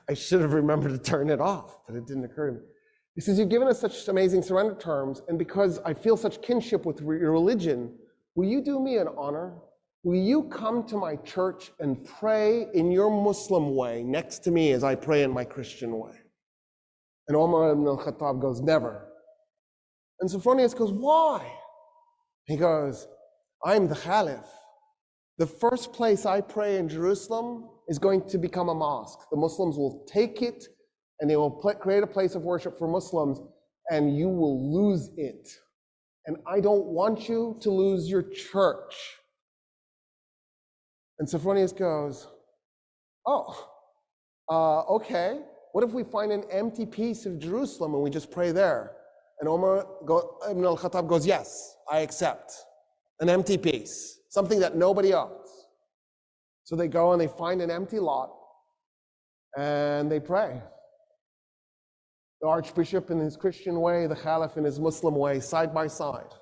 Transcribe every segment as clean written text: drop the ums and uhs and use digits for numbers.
I should have remembered to turn it off, but it didn't occur to me. He says, you've given us such amazing surrender terms, and because I feel such kinship with your religion, will you do me an honor? Will you come to my church and pray in your Muslim way next to me as I pray in my Christian way? And Omar Ibn Al Khattab goes, never. And Sophronius goes, why? He goes, I'm the Caliph. The first place I pray in Jerusalem is going to become a mosque. The Muslims will take it and they will create a place of worship for Muslims, and you will lose it. And I don't want you to lose your church. And Sophronius goes, okay. What if we find an empty piece of Jerusalem and we just pray there? And Omar Ibn Al Khattab goes, yes, I accept. An empty piece, something that nobody owns. So they go and they find an empty lot and they pray. The Archbishop in his Christian way, the Caliph in his Muslim way, side by side.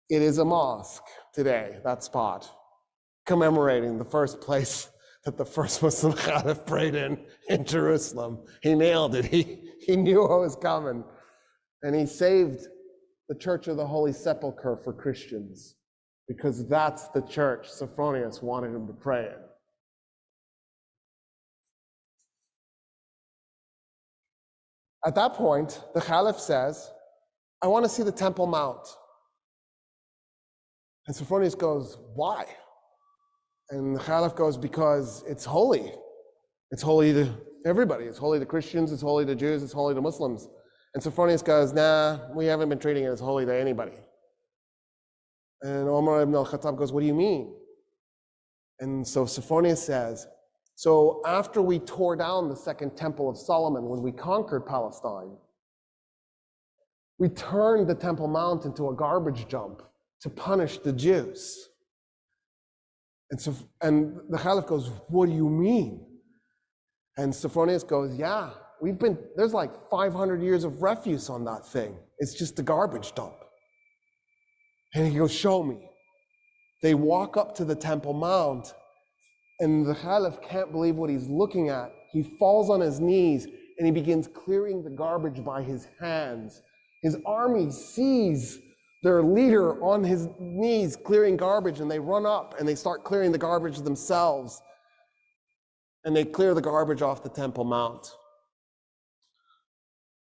It is a mosque today, that spot, commemorating the first place that the first Muslim Caliph prayed in Jerusalem. He nailed it. He knew what was coming. And he saved the Church of the Holy Sepulchre for Christians, because that's the church Sophronius wanted him to pray in. At that point, the Caliph says, I want to see the Temple Mount. And Sophronius goes, why? And the Caliph goes, because it's holy. It's holy to everybody. It's holy to Christians, it's holy to Jews, it's holy to Muslims. And Sophronius goes, nah, we haven't been treating it as holy to anybody. And Omar Ibn Al Khattab goes, what do you mean? And so Sophronius says, so after we tore down the second temple of Solomon, when we conquered Palestine, we turned the Temple Mount into a garbage dump to punish the Jews. And the Caliph goes, what do you mean? And Sophronius goes, yeah, there's like 500 years of refuse on that thing. It's just a garbage dump. And he goes, show me. They walk up to the Temple Mount, and the Caliph can't believe what he's looking at. He falls on his knees and he begins clearing the garbage by his hands. His army sees their leader on his knees clearing garbage, and they run up and they start clearing the garbage themselves. And they clear the garbage off the Temple Mount.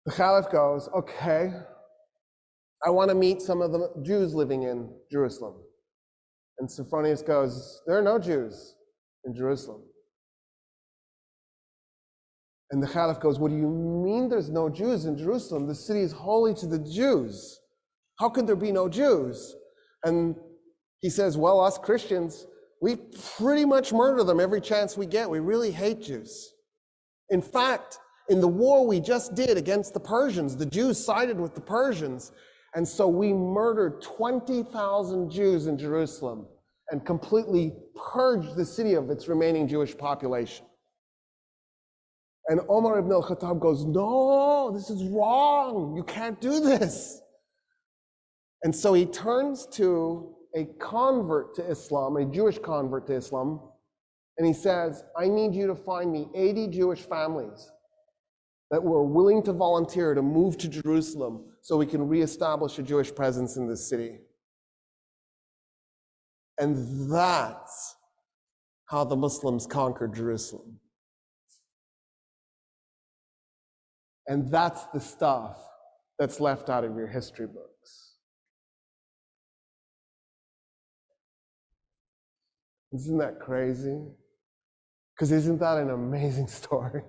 The Caliph goes, okay, I want to meet some of the Jews living in Jerusalem. And Sophronius goes, there are no Jews in Jerusalem. And the Caliph goes, what do you mean there's no Jews in Jerusalem? The city is holy to the Jews. How could there be no Jews? And he says, well, us Christians, we pretty much murder them every chance we get. We really hate Jews. In fact, in the war we just did against the Persians, the Jews sided with the Persians. And so we murdered 20,000 Jews in Jerusalem and completely purged the city of its remaining Jewish population. And Omar Ibn Al Khattab goes, no, this is wrong. You can't do this. And so he turns to a convert to Islam, a Jewish convert to Islam, and he says, I need you to find me 80 Jewish families that were willing to volunteer to move to Jerusalem so we can reestablish a Jewish presence in this city. And that's how the Muslims conquered Jerusalem. And that's the stuff that's left out of your history books. Isn't that crazy? Because isn't that an amazing story?